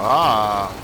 Ah.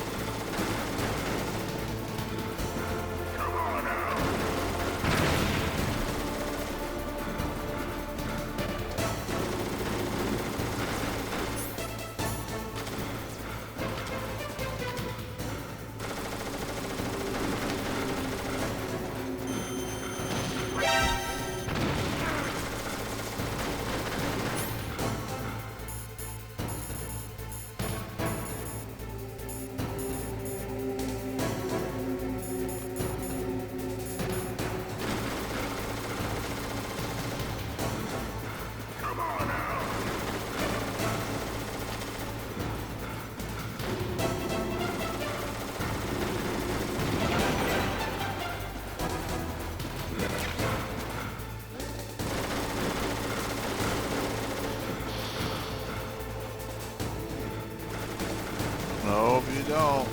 No, you don't.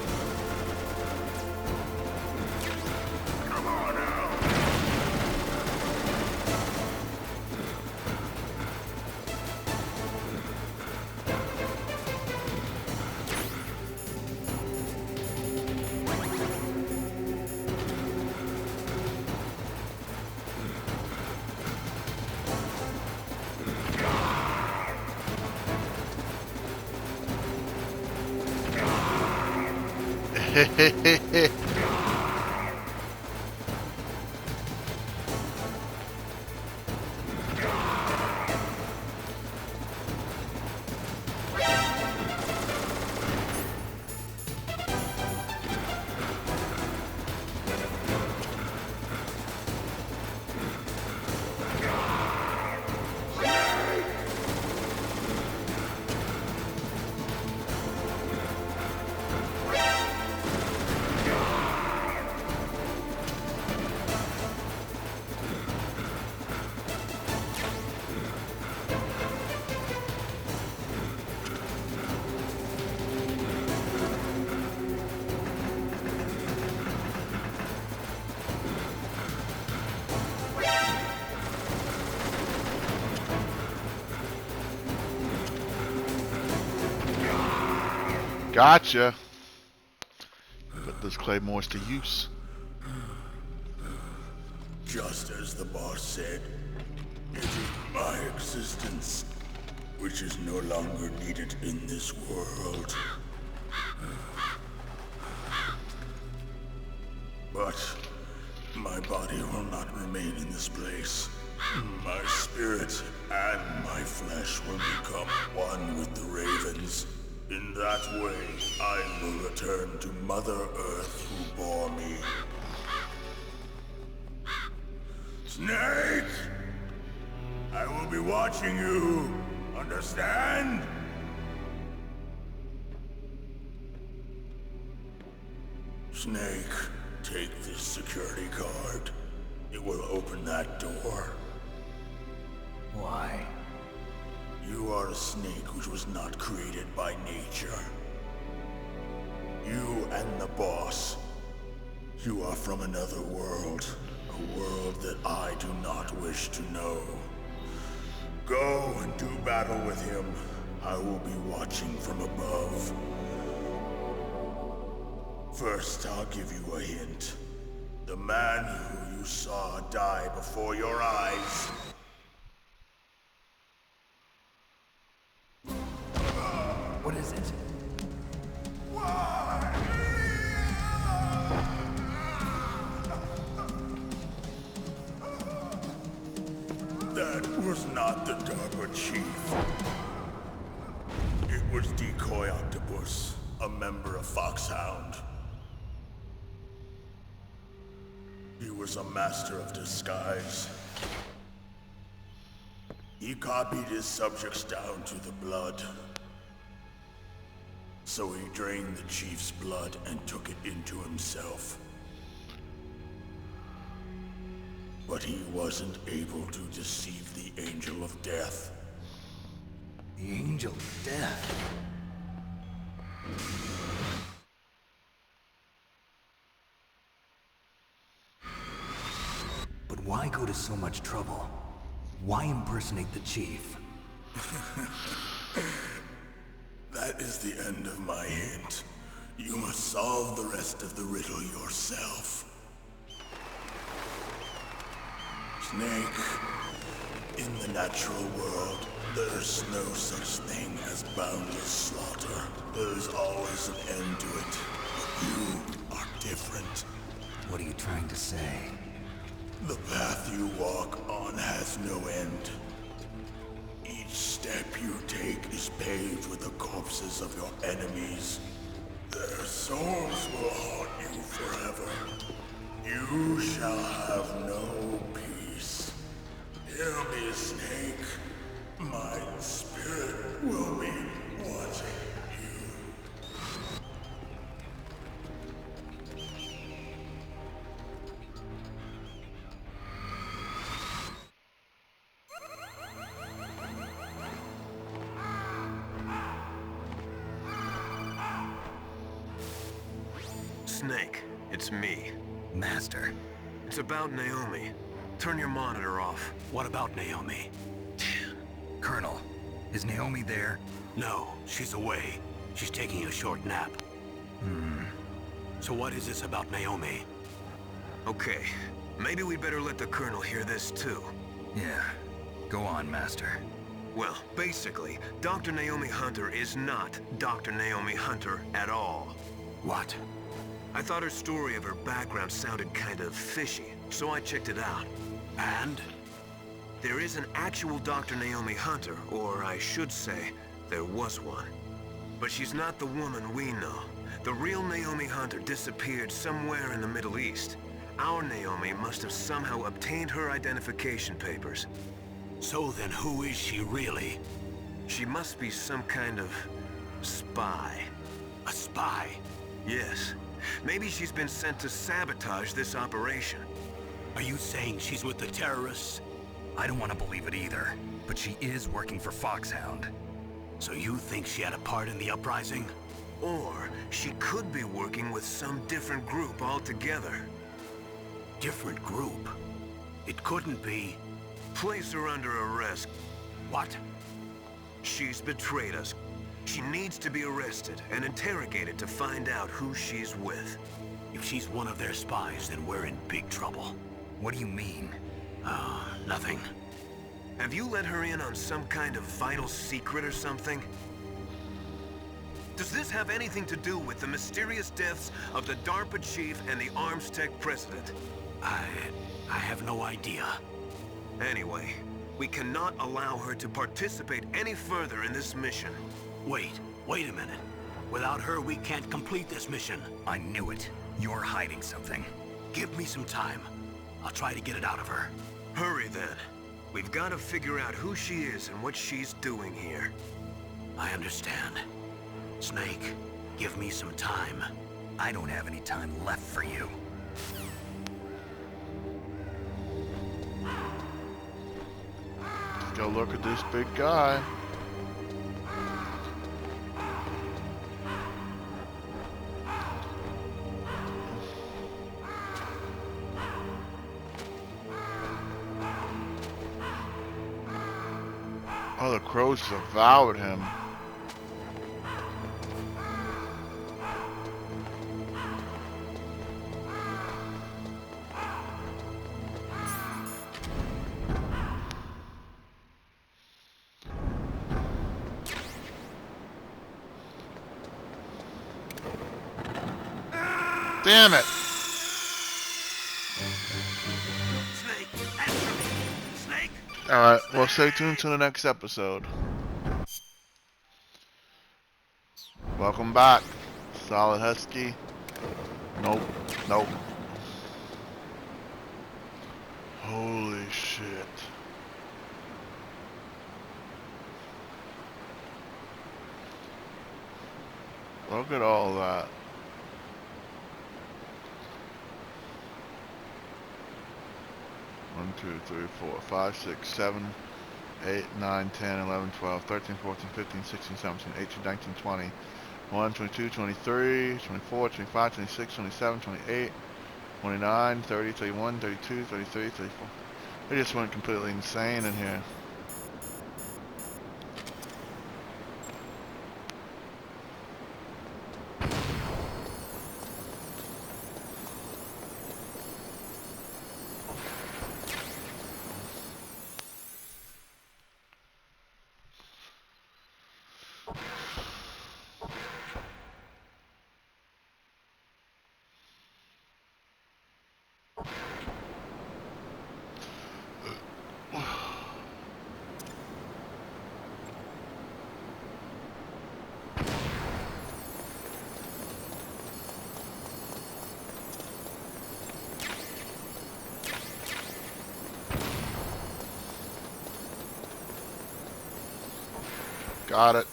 Gotcha. Put those claymores to use. Just as the boss said, it is my existence which is no longer needed in this world. But my body will not remain in this place. My spirit and my flesh will become one with the ravens. In that way, I will return to Mother Earth who bore me. Snake! I will be watching you. Understand? Snake, take this security card. It will open that door. Why? You are a snake which was not created by nature. You and the boss. You are from another world. A world that I do not wish to know. Go and do battle with him. I will be watching from above. First, I'll give you a hint. The man who you saw die before your eyes. What is it? That was not the Darpa Chief. It was Decoy Octopus, a member of Foxhound. He was a master of disguise. He copied his subjects down to the blood. So he drained the Chief's blood and took it into himself. But he wasn't able to deceive the Angel of Death. The Angel of Death? But why go to so much trouble? Why impersonate the Chief? That is the end of my hint. You must solve the rest of the riddle yourself. Snake, in the natural world, there's no such thing as boundless slaughter. There's always an end to it. But you are different. What are you trying to say? The path you walk on has no end. Each step you take is paved with the corpses of your enemies. Their souls will haunt you forever. You shall have no peace. Hear me, Snake. My spirit will be watching you. Snake, it's me. Master. It's about Naomi. Turn your monitor off. What about Naomi? Colonel, is Naomi there? No, she's away. She's taking a short nap. So what is this about Naomi? Okay, maybe we'd better let the Colonel hear this too. Yeah. Go on, Master. Well, basically, Dr. Naomi Hunter is not Dr. Naomi Hunter at all. What? I thought her story of her background sounded kind of fishy, so I checked it out. And? There is an actual Dr. Naomi Hunter, or I should say, there was one. But she's not the woman we know. The real Naomi Hunter disappeared somewhere in the Middle East. Our Naomi must have somehow obtained her identification papers. So then who is she really? She must be some kind of spy. A spy? Yes. Maybe she's been sent to sabotage this operation. Are you saying she's with the terrorists? I don't want to believe it either, but she is working for Foxhound. So you think she had a part in the uprising? Or she could be working with some different group altogether. Different group? It couldn't be. Place her under arrest. What? She's betrayed us. She needs to be arrested and interrogated to find out who she's with. If she's one of their spies, then we're in big trouble. What do you mean? Nothing. Have you let her in on some kind of vital secret or something? Does this have anything to do with the mysterious deaths of the DARPA chief and the Armstech president? I have no idea. Anyway, we cannot allow her to participate any further in this mission. Wait a minute. Without her, we can't complete this mission. I knew it. You're hiding something. Give me some time. I'll try to get it out of her. Hurry then. We've got to figure out who she is and what she's doing here. I understand. Snake, give me some time. I don't have any time left for you. Go look at this big guy. Oh, the crows devoured him. Damn it! Snake, answer me! Snake! Alright, well, stay tuned to the next episode. Welcome back. Solid Husky. Nope. Nope. Holy shit. Look at all that. One, 2, 3, 4, 5, 6, 7, 8, 9, 10, 11, 12, 13, 14, 15, 16, 17, 18, 19, 20, 21, 22, 23, 24, 25, 26, 27, 28, 29, 30, 31, 32, 33, 34. They just went completely insane in here. Got it.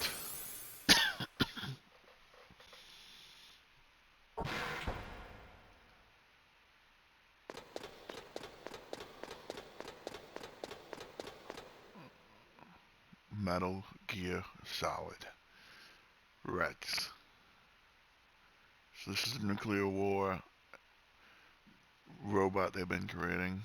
Metal Gear Solid. Rex. So this is a nuclear war robot they've been creating.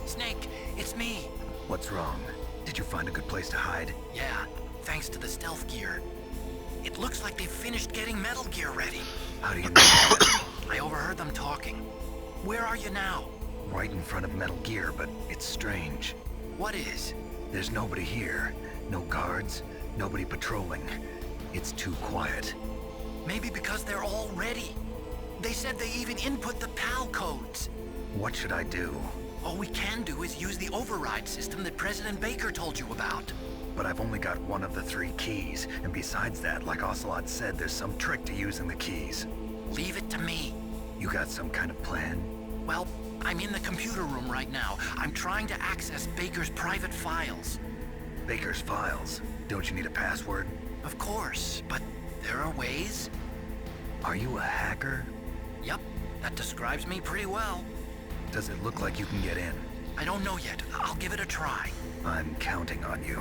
Snake, it's me. What's wrong? Did you find a good place to hide? Yeah, thanks to the stealth gear. It looks like they've finished getting Metal Gear ready. How do you know that? I overheard them talking. Where are you now? Right in front of Metal Gear, but it's strange. What is? There's nobody here. No guards, nobody patrolling. It's too quiet. Maybe because they're all ready. They said they even input the PAL codes. What should I do? All we can do is use the override system that President Baker told you about. But I've only got one of the 3 keys, and besides that, like Ocelot said, there's some trick to using the keys. Leave it to me. You got some kind of plan? Well, I'm in the computer room right now. I'm trying to access Baker's private files. Baker's files? Don't you need a password? Of course, but there are ways. Are you a hacker? Yep, that describes me pretty well. Does it look like you can get in? I don't know yet. I'll give it a try. I'm counting on you.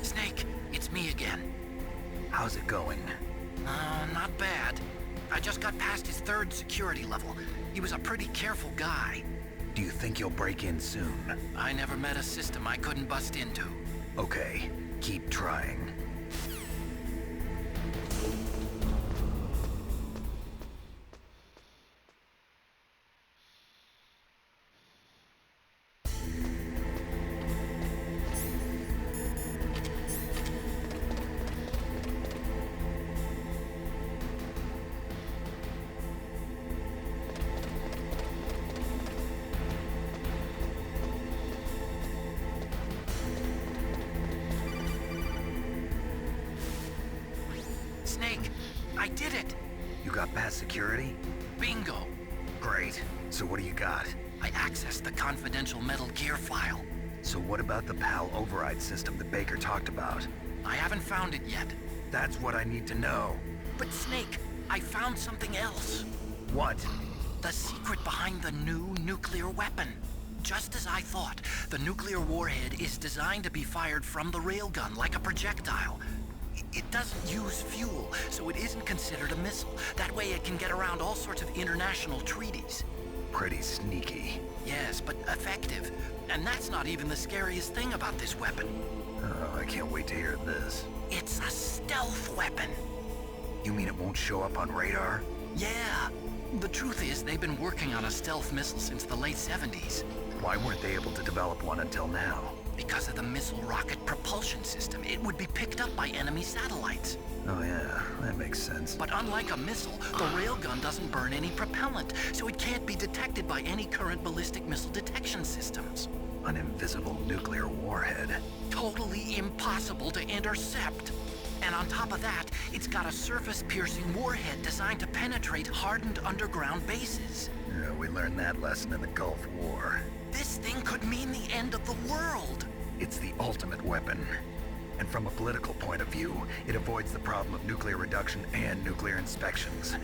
Snake, it's me again. How's it going? Not bad. I just got past his 3rd security level. He was a pretty careful guy. Do you think you'll break in soon? I never met a system I couldn't bust into. Okay, keep trying. Snake, I did it! You got past security? Bingo! Great. So what do you got? I accessed the confidential Metal Gear file. So what about the PAL override system that Baker talked about? I haven't found it yet. That's what I need to know. But Snake, I found something else. What? The secret behind the new nuclear weapon. Just as I thought, the nuclear warhead is designed to be fired from the railgun like a projectile. It doesn't use fuel, so it isn't considered a missile. That way it can get around all sorts of international treaties. Pretty sneaky. Yes, but effective. And that's not even the scariest thing about this weapon. Oh, I can't wait to hear this. It's a stealth weapon. You mean it won't show up on radar? Yeah. The truth is, they've been working on a stealth missile since the late 70s. Why weren't they able to develop one until now? Because of the missile rocket propulsion system, it would be picked up by enemy satellites. Oh yeah, that makes sense. But unlike a missile, the railgun doesn't burn any propellant, so it can't be detected by any current ballistic missile detection systems. An invisible nuclear warhead. Totally impossible to intercept. And on top of that, it's got a surface-piercing warhead designed to penetrate hardened underground bases. Yeah, we learned that lesson in the Gulf War. This thing could mean the end of the world. It's the ultimate weapon. And from a political point of view, it avoids the problem of nuclear reduction and nuclear inspections.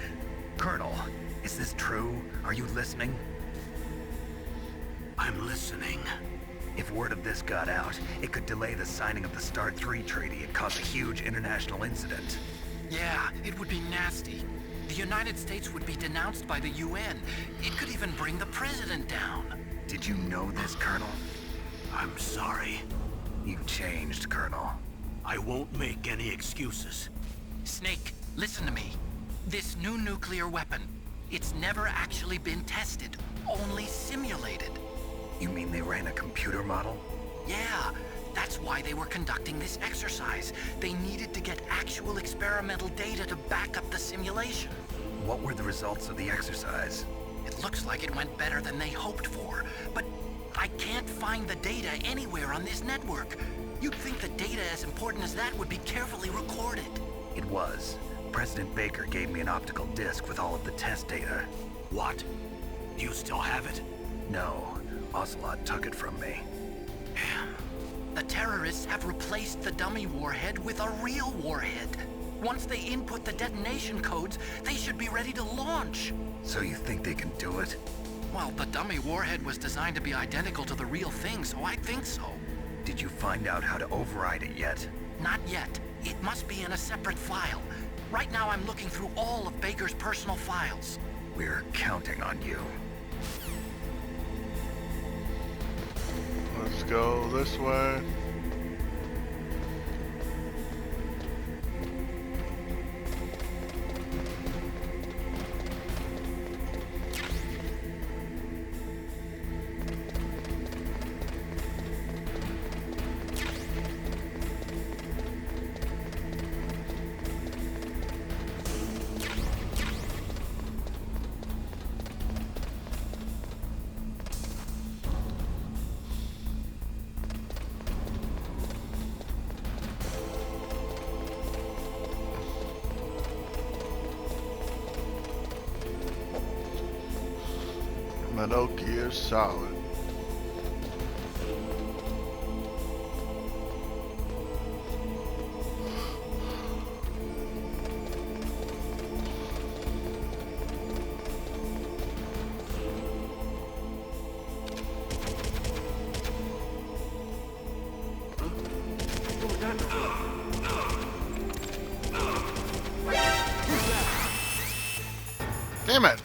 Colonel, is this true? Are you listening? I'm listening. If word of this got out, it could delay the signing of the START 3 treaty and cause a huge international incident. Yeah, it would be nasty. The United States would be denounced by the UN. It could even bring the president down. Did you know this, Colonel? I'm sorry. You've changed, Colonel. I won't make any excuses. Snake, listen to me. This new nuclear weapon, it's never actually been tested, only simulated. You mean they ran a computer model? Yeah, that's why they were conducting this exercise. They needed to get actual experimental data to back up the simulation. What were the results of the exercise? It looks like it went better than they hoped for, but I can't find the data anywhere on this network. You'd think the data as important as that would be carefully recorded. It was. President Baker gave me an optical disc with all of the test data. What? Do you still have it? No, Ocelot took it from me. The terrorists have replaced the dummy warhead with a real warhead. Once they input the detonation codes, they should be ready to launch. So you think they can do it? Well, the dummy warhead was designed to be identical to the real thing, so I think so. Did you find out how to override it yet? Not yet. It must be in a separate file. Right now I'm looking through all of Baker's personal files. We're counting on you. Let's go this way. Metal Gear Solid. Damn it!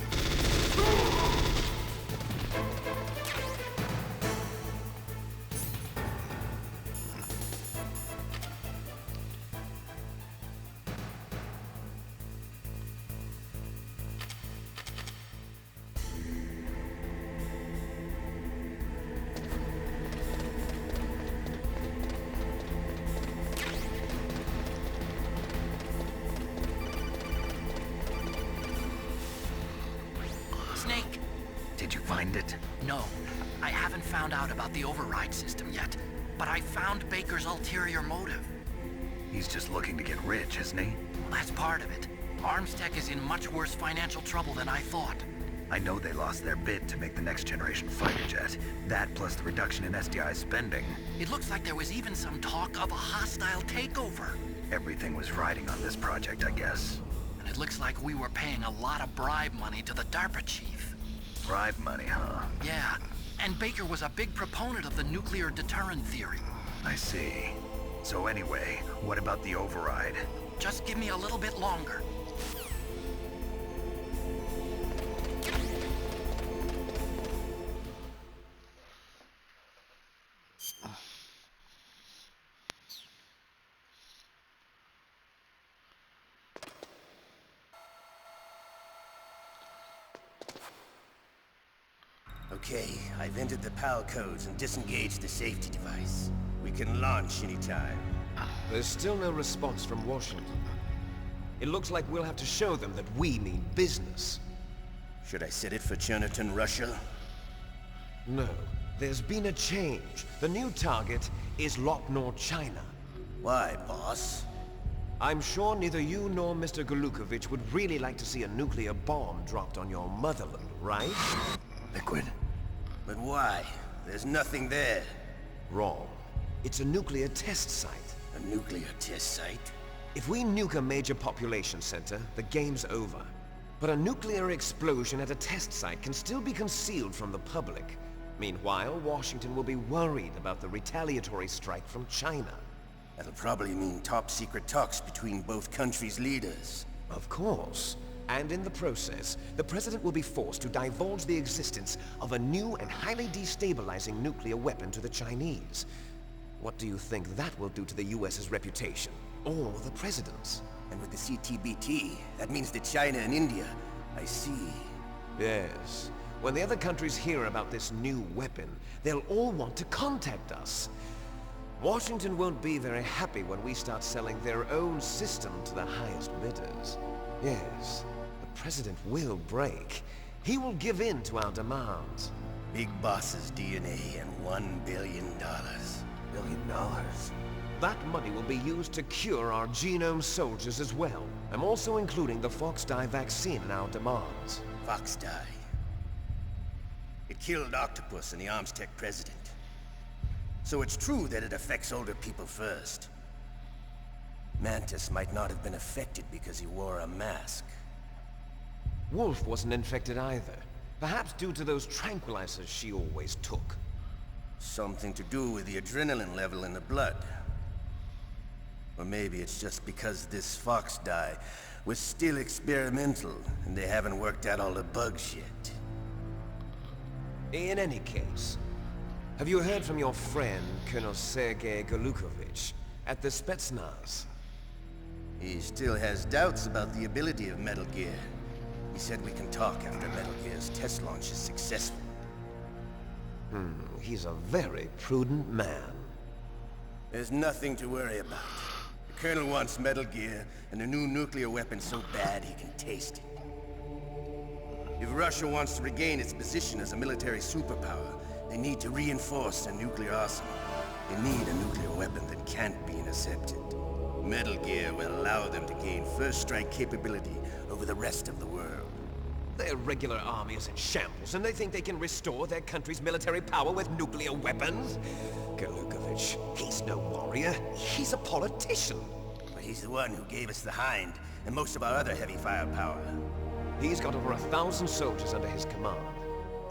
Snake! Did you find it? No, I haven't found out about the override system yet, but I found Baker's ulterior motive. He's just looking to get rich, isn't he? Well, that's part of it. Armstech is in much worse financial trouble than I thought. I know they lost their bid to make the next generation fighter jet. That plus the reduction in SDI spending. It looks like there was even some talk of a hostile takeover. Everything was riding on this project, I guess. And it looks like we were paying a lot of bribe money to the DARPA chief. Bribe money, huh? Yeah, and Baker was a big proponent of the nuclear deterrent theory. I see. So anyway, what about the override? Just give me a little bit longer. Okay, I've entered the PAL codes and disengaged the safety device. We can launch anytime. There's still no response from Washington. It looks like we'll have to show them that we mean business. Should I set it for Cherniton, Russia? No, there's been a change. The new target is Lok Nor, China. Why, boss? I'm sure neither you nor Mr. Golukovich would really like to see a nuclear bomb dropped on your motherland, right? Liquid. But why? There's nothing there. Wrong. It's a nuclear test site. A nuclear test site? If we nuke a major population center, the game's over. But a nuclear explosion at a test site can still be concealed from the public. Meanwhile, Washington will be worried about the retaliatory strike from China. That'll probably mean top-secret talks between both countries' leaders. Of course. And in the process, the President will be forced to divulge the existence of a new and highly destabilizing nuclear weapon to the Chinese. What do you think that will do to the US's reputation? Or the President's? And with the CTBT, that means that China and India... I see. Yes. When the other countries hear about this new weapon, they'll all want to contact us. Washington won't be very happy when we start selling their own system to the highest bidders. Yes, the President will break. He will give in to our demands. Big Boss's DNA and $1 billion. $1 billion? That money will be used to cure our genome soldiers as well. I'm also including the Fox dye vaccine in our demands. Fox dye. It killed Octopus and the Armstech president. So it's true that it affects older people first. Mantis might not have been affected because he wore a mask. Wolf wasn't infected either. Perhaps due to those tranquilizers she always took. Something to do with the adrenaline level in the blood. Or maybe it's just because this Fox dye was still experimental and they haven't worked out all the bugs yet. In any case, have you heard from your friend, Colonel Sergei Golukovich, at the Spetsnaz? He still has doubts about the ability of Metal Gear. He said we can talk after Metal Gear's test launch is successful. He's a very prudent man. There's nothing to worry about. The Colonel wants Metal Gear and a new nuclear weapon so bad he can taste it. If Russia wants to regain its position as a military superpower, they need to reinforce their nuclear arsenal. They need a nuclear weapon that can't be intercepted. Metal Gear will allow them to gain first strike capability over the rest of the world. Their regular army is in shambles, and they think they can restore their country's military power with nuclear weapons? Golukovich, he's no warrior. He's a politician. But he's the one who gave us the Hind and most of our other heavy firepower. He's got over 1,000 soldiers under his command.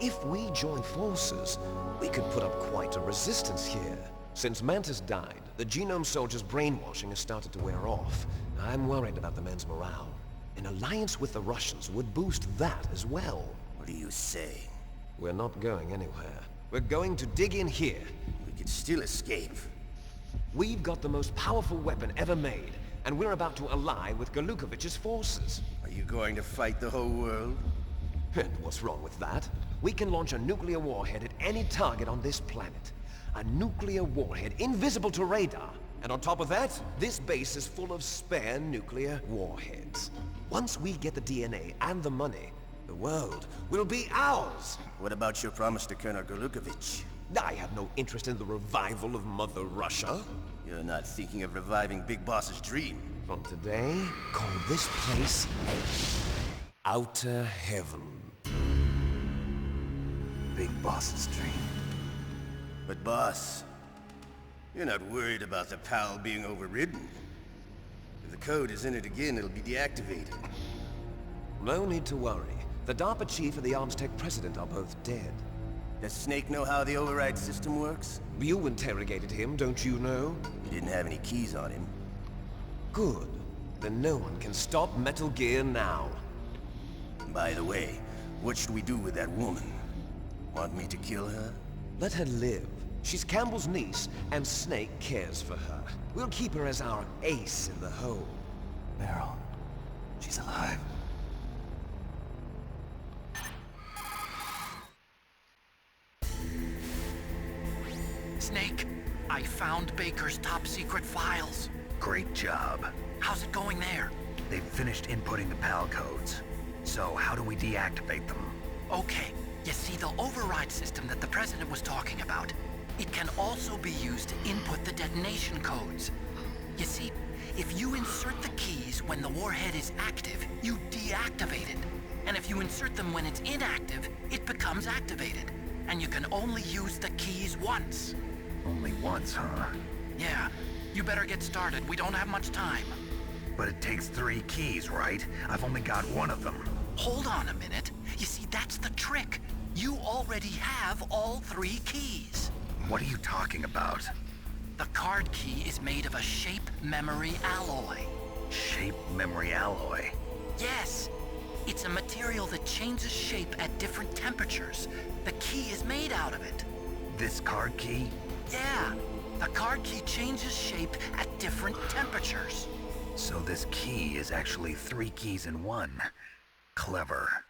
If we join forces, we could put up quite a resistance here. Since Mantis died, the genome soldiers' brainwashing has started to wear off. I'm worried about the men's morale. An alliance with the Russians would boost that as well. What do you say? We're not going anywhere. We're going to dig in here. We could still escape. We've got the most powerful weapon ever made, and we're about to ally with Golukovich's forces. Are you going to fight the whole world? And what's wrong with that? We can launch a nuclear warhead at any target on this planet. A nuclear warhead invisible to radar. And on top of that, this base is full of spare nuclear warheads. Once we get the DNA and the money, the world will be ours! What about your promise to Colonel Golukovich? I have no interest in the revival of Mother Russia. You're not thinking of reviving Big Boss's dream. From today, call this place Outer Heaven. Big Boss's dream. But boss, you're not worried about the PAL being overridden. If the code is entered again, it'll be deactivated. No need to worry. The DARPA chief and the Armstech president are both dead. Does Snake know how the override system works? You interrogated him, don't you know? He didn't have any keys on him. Good. Then no one can stop Metal Gear now. By the way, what should we do with that woman? Want me to kill her? Let her live. She's Campbell's niece, and Snake cares for her. We'll keep her as our ace in the hole. Meryl, she's alive. Snake, I found Baker's top secret files. Great job. How's it going there? They've finished inputting the PAL codes. So how do we deactivate them? Okay, you see the override system that the President was talking about? It can also be used to input the detonation codes. You see, if you insert the keys when the warhead is active, you deactivate it. And if you insert them when it's inactive, it becomes activated. And you can only use the keys once. Only once, huh? Yeah, you better get started. We don't have much time. But it takes 3 keys, right? I've only got 1 of them. Hold on a minute. You see, that's the trick. You already have all 3 keys. What are you talking about? The card key is made of a shape memory alloy. Shape memory alloy? Yes. It's a material that changes shape at different temperatures. The key is made out of it. This card key? Yeah. The card key changes shape at different temperatures. So this key is actually 3 keys in 1. Clever.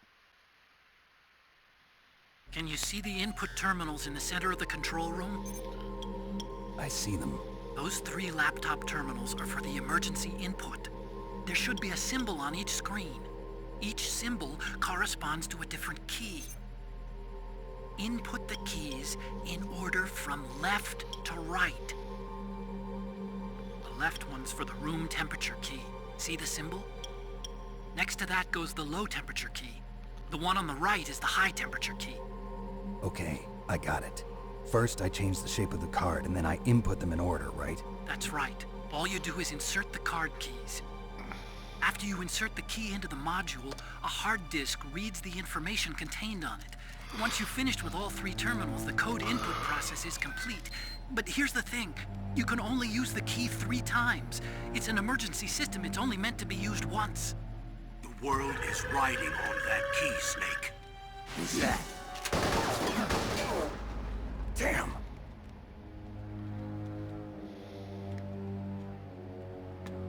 Can you see the input terminals in the center of the control room? I see them. Those 3 laptop terminals are for the emergency input. There should be a symbol on each screen. Each symbol corresponds to a different key. Input the keys in order from left to right. The left one's for the room temperature key. See the symbol? Next to that goes the low temperature key. The one on the right is the high temperature key. Okay, I got it. First, I change the shape of the card, and then I input them in order, right? That's right. All you do is insert the card keys. After you insert the key into the module, a hard disk reads the information contained on it. Once you've finished with all 3 terminals, the code input process is complete. But here's the thing. You can only use the key 3 times. It's an emergency system. It's only meant to be used once. The world is riding on that key, Snake. Who's that? Damn!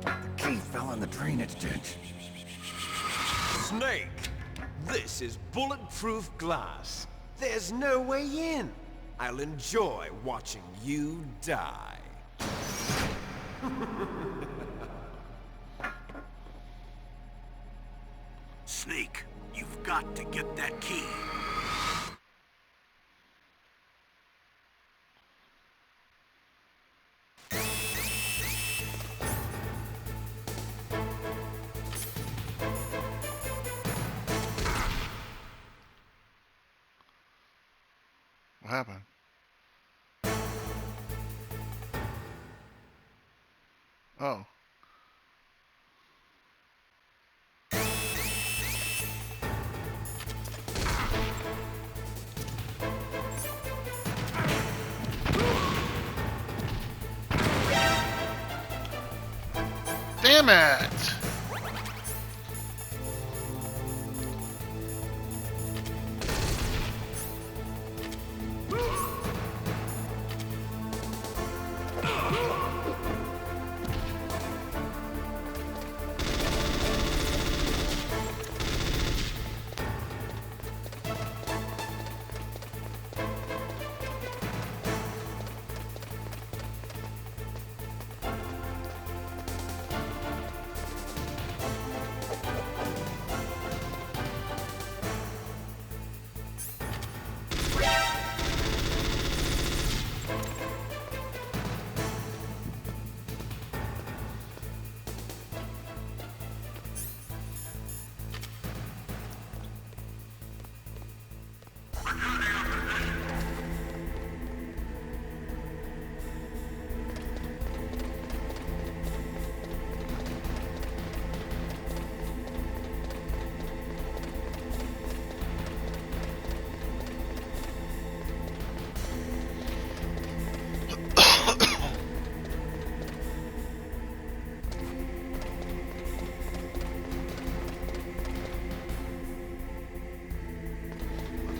The key fell in the drainage ditch. Snake, this is bulletproof glass. There's no way in. I'll enjoy watching you die. Snake, you've got to get that key. What happened? Oh. Damn it!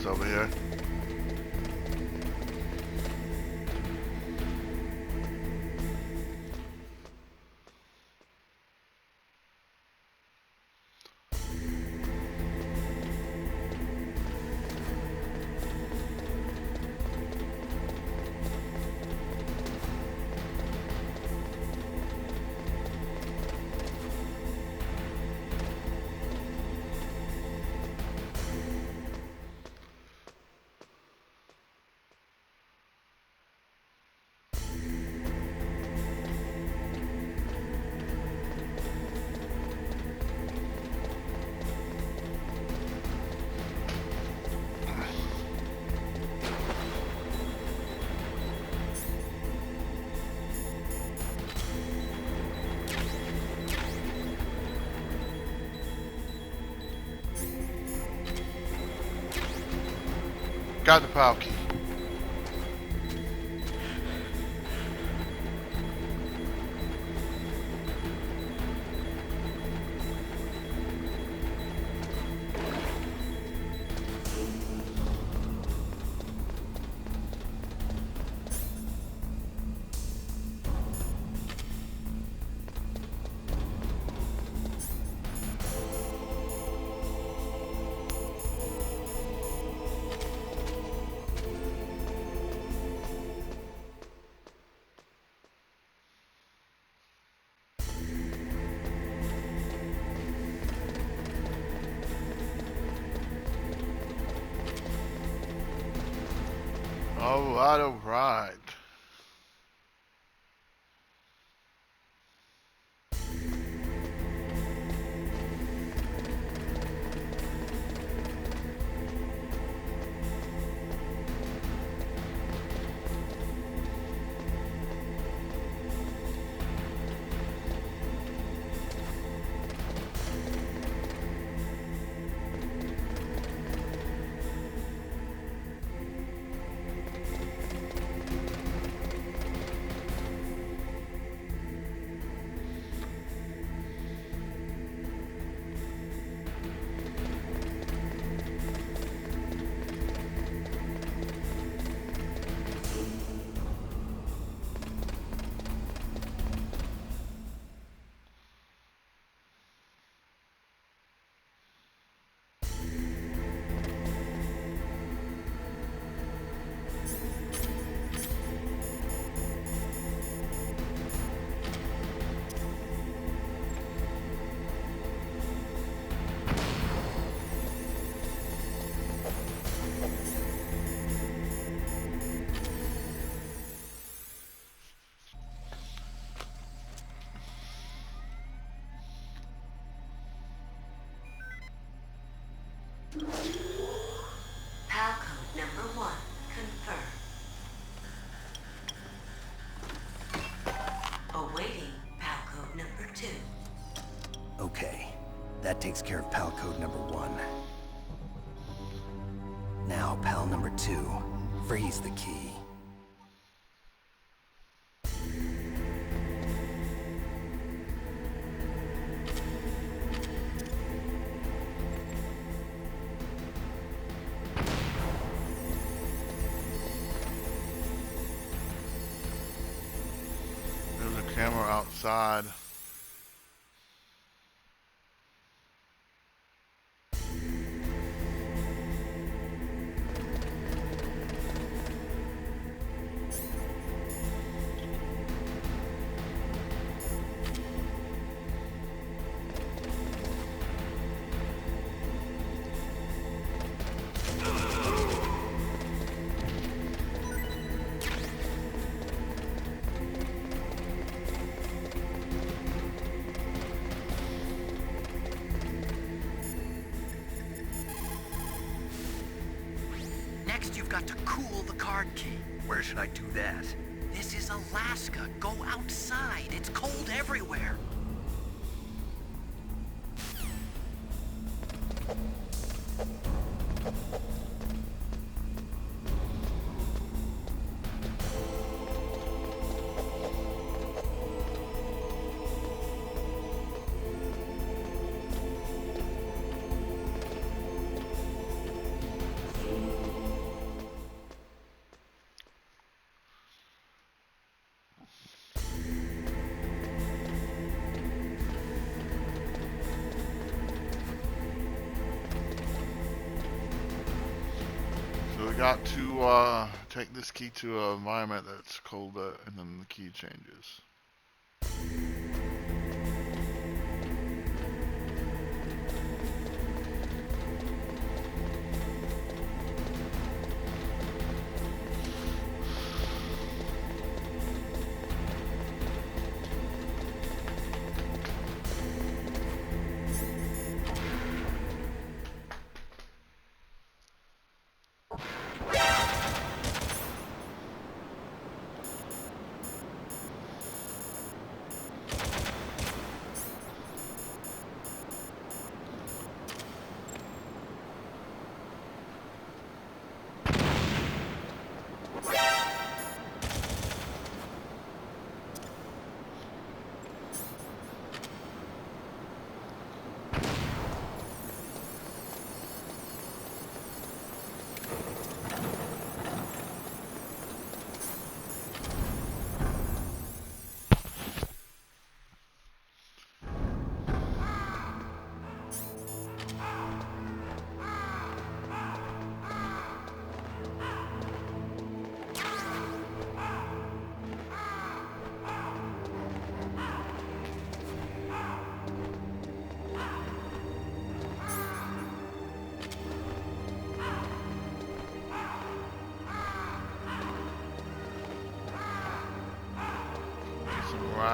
What's over here? got the PAL key. All right. PAL code number 1 confirmed. Awaiting PAL code number 2. Okay, that takes care of PAL code number 1. Now, PAL number 2. Freeze the key. There's a camera outside. Next, you've got to cool the card key. Where should I do that? This is Alaska. Go outside. It's cold everywhere. So we got to take this key to an environment that's colder, and then the key changes.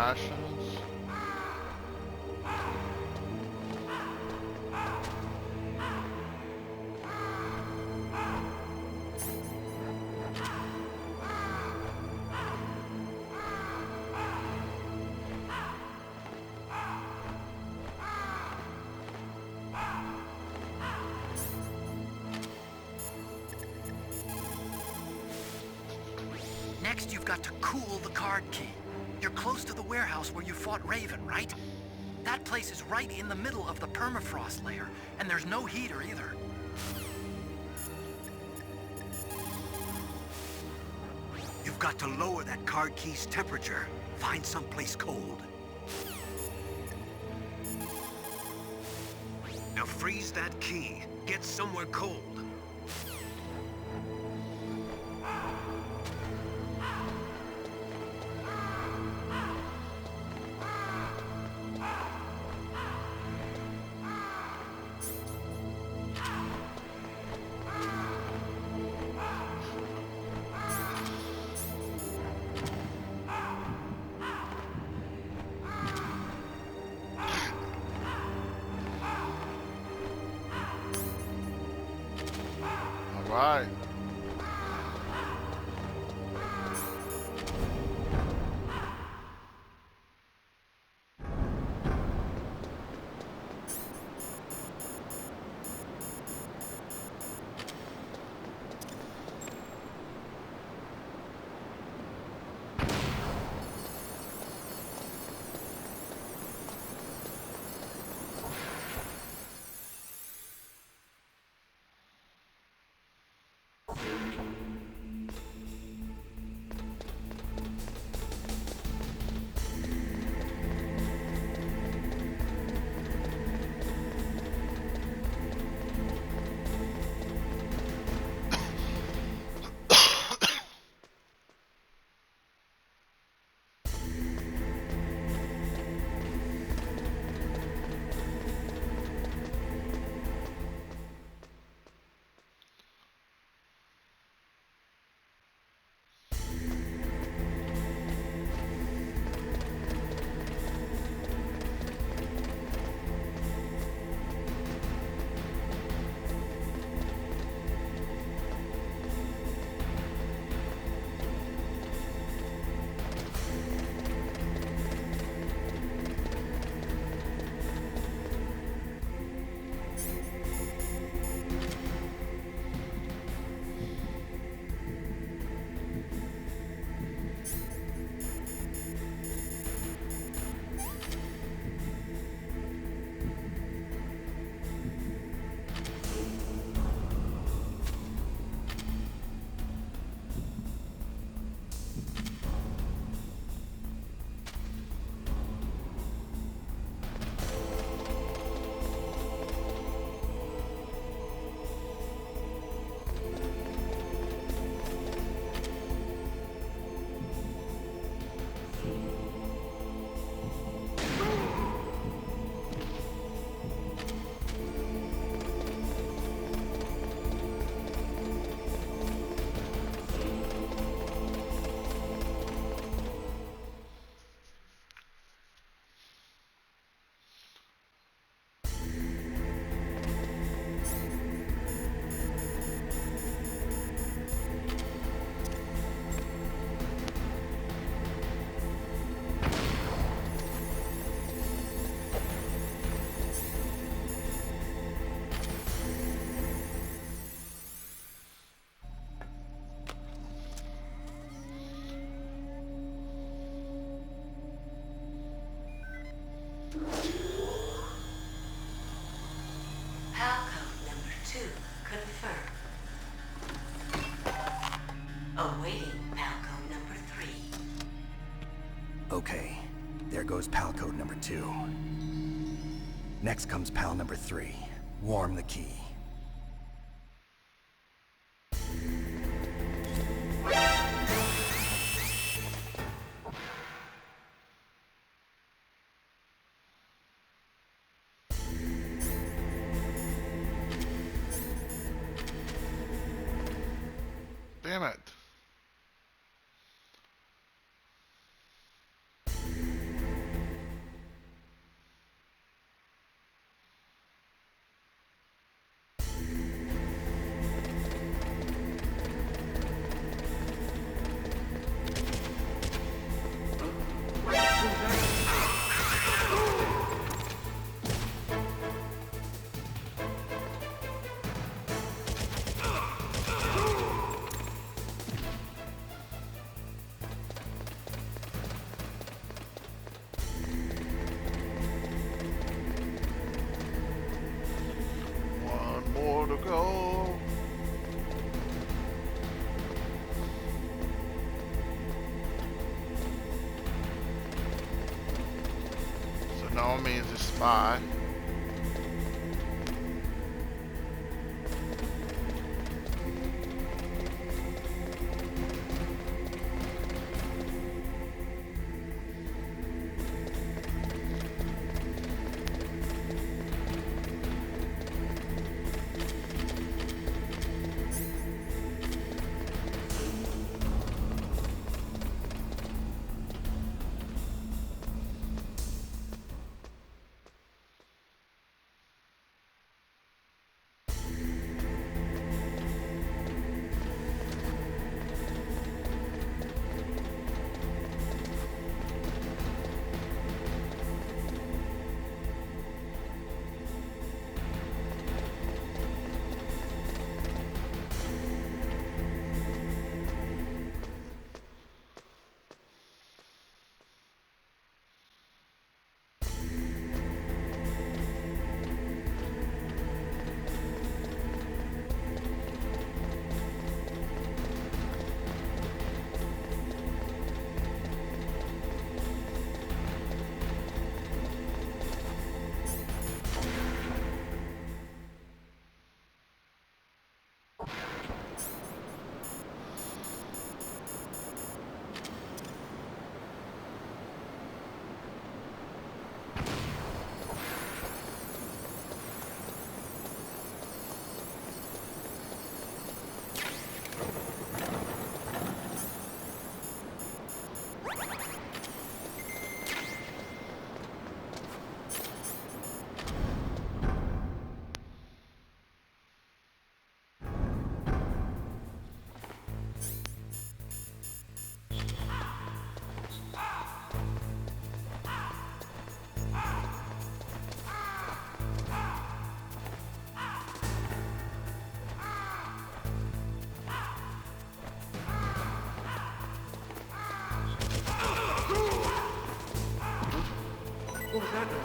rations. Next, you've got to cool the card key. You're close to the warehouse where you fought Raven, right? That place is right in the middle of the permafrost layer, and there's no heater either. You've got to lower that card key's temperature. Find someplace cold. Now freeze that key. Get somewhere cold. Right. Palcode number 2 confirmed. Awaiting Palcode number 3. Okay, there goes pal code number 2. Next comes pal number 3. Warm the key. Damn it. to go. So Naomi is a spy. What was that noise?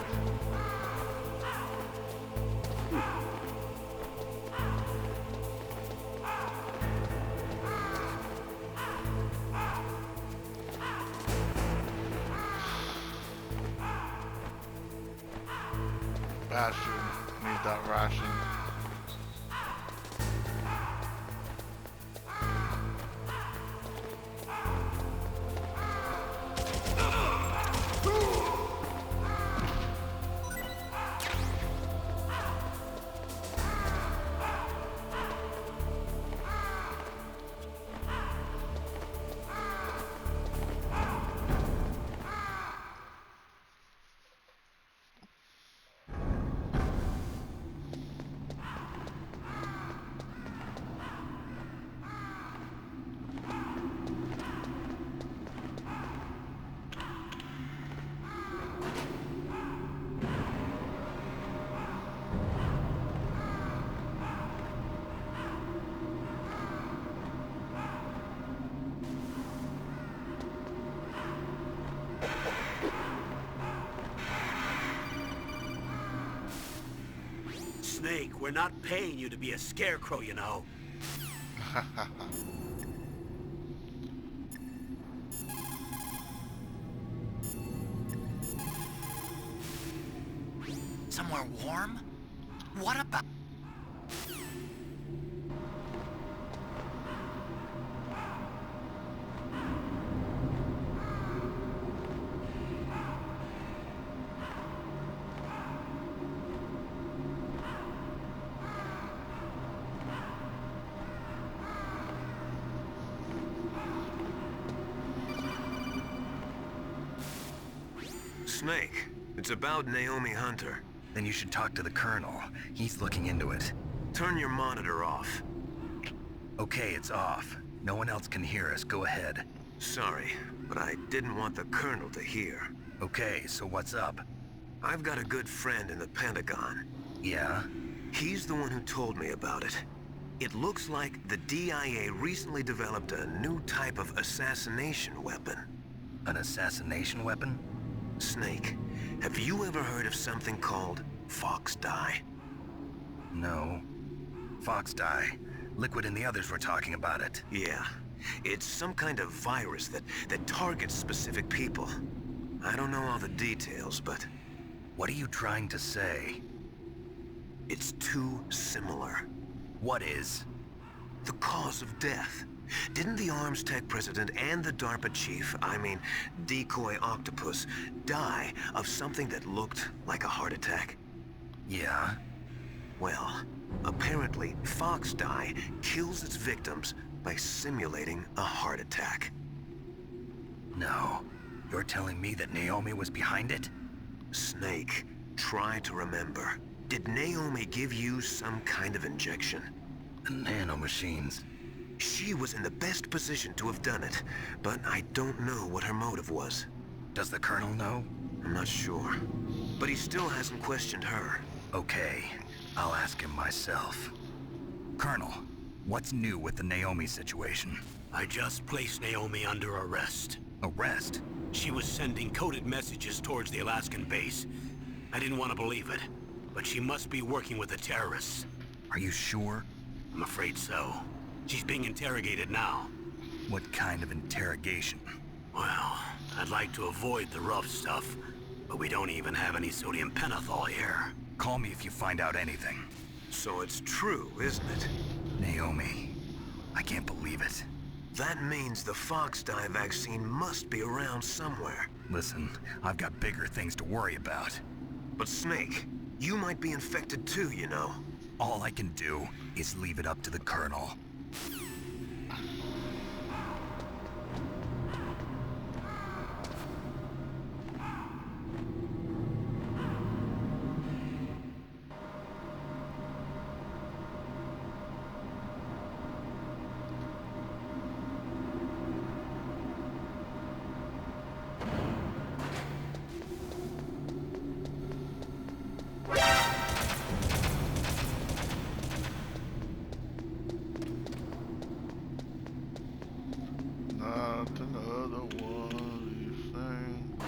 Bastion needs that ration. Snake, we're not paying you to be a scarecrow, you know. Somewhere warm? What about... Snake, it's about Naomi Hunter. Then you should talk to the Colonel. He's looking into it. Turn your monitor off. Okay, it's off. No one else can hear us. Go ahead. Sorry, but I didn't want the Colonel to hear. Okay, so what's up? I've got a good friend in the Pentagon. Yeah? He's the one who told me about it. It looks like the DIA recently developed a new type of assassination weapon. An assassination weapon? Snake, have you ever heard of something called Fox Die? No. Fox die. Liquid and the others were talking about it. Yeah. It's some kind of virus that targets specific people. I don't know all the details, but... What are you trying to say? It's too similar. What is? The cause of death. Didn't the Arms Tech president and the DARPA chief, I mean, Decoy Octopus, die of something that looked like a heart attack? Yeah? Well, apparently Fox Die kills its victims by simulating a heart attack. No. You're telling me that Naomi was behind it? Snake, try to remember. Did Naomi give you some kind of injection? The nanomachines. She was in the best position to have done it, but I don't know what her motive was. Does the Colonel know? I'm not sure. But he still hasn't questioned her. Okay, I'll ask him myself. Colonel, what's new with the Naomi situation? I just placed Naomi under arrest. Arrest? She was sending coded messages towards the Alaskan base. I didn't want to believe it, but she must be working with the terrorists. Are you sure? I'm afraid so. She's being interrogated now. What kind of interrogation? Well, I'd like to avoid the rough stuff, but we don't even have any sodium pentothal here. Call me if you find out anything. So it's true, isn't it? Naomi, I can't believe it. That means the Fox Die vaccine must be around somewhere. Listen, I've got bigger things to worry about. But Snake, you might be infected too, you know. All I can do is leave it up to the Colonel. Not another one of these things.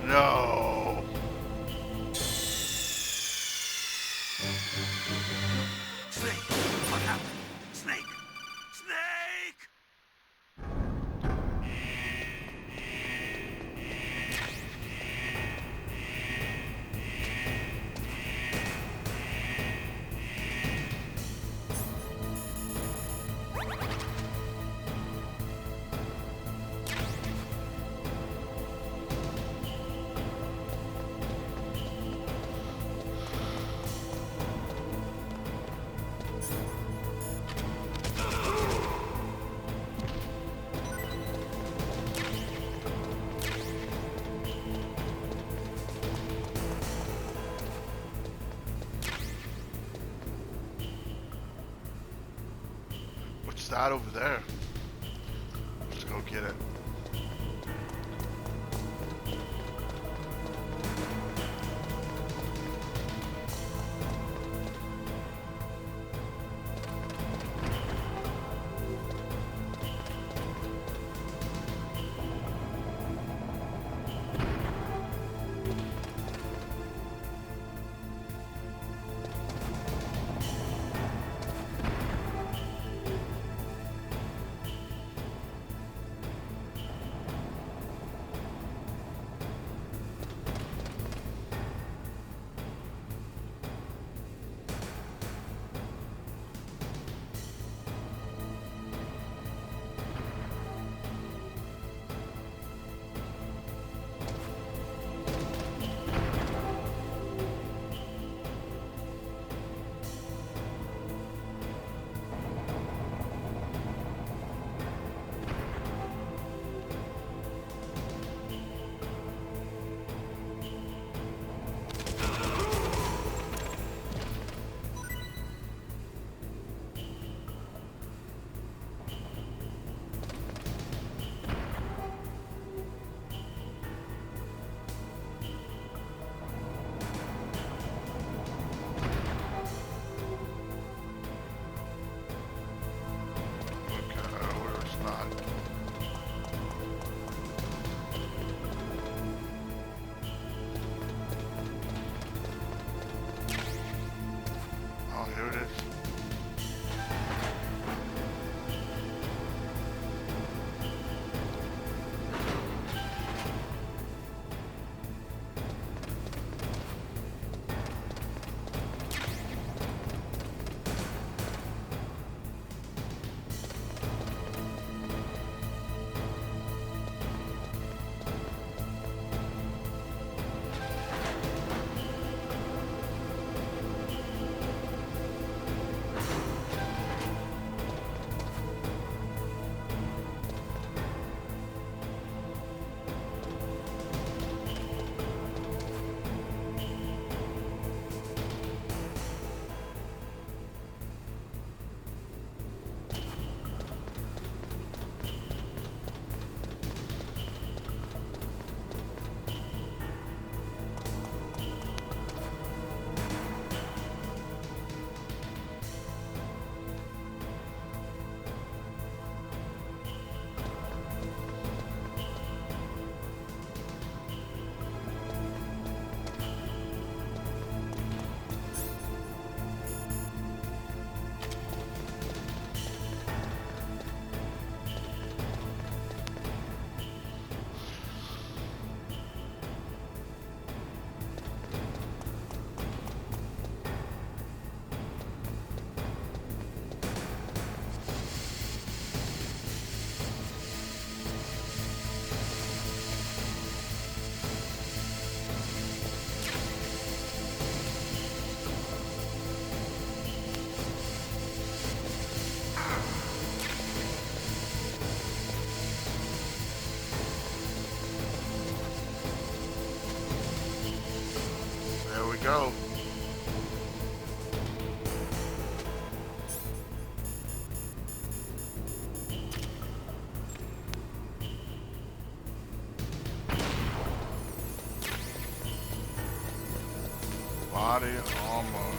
No. Snake! What happened? Snake! Snake! What's that over there? Let's go get it. go. Body armor.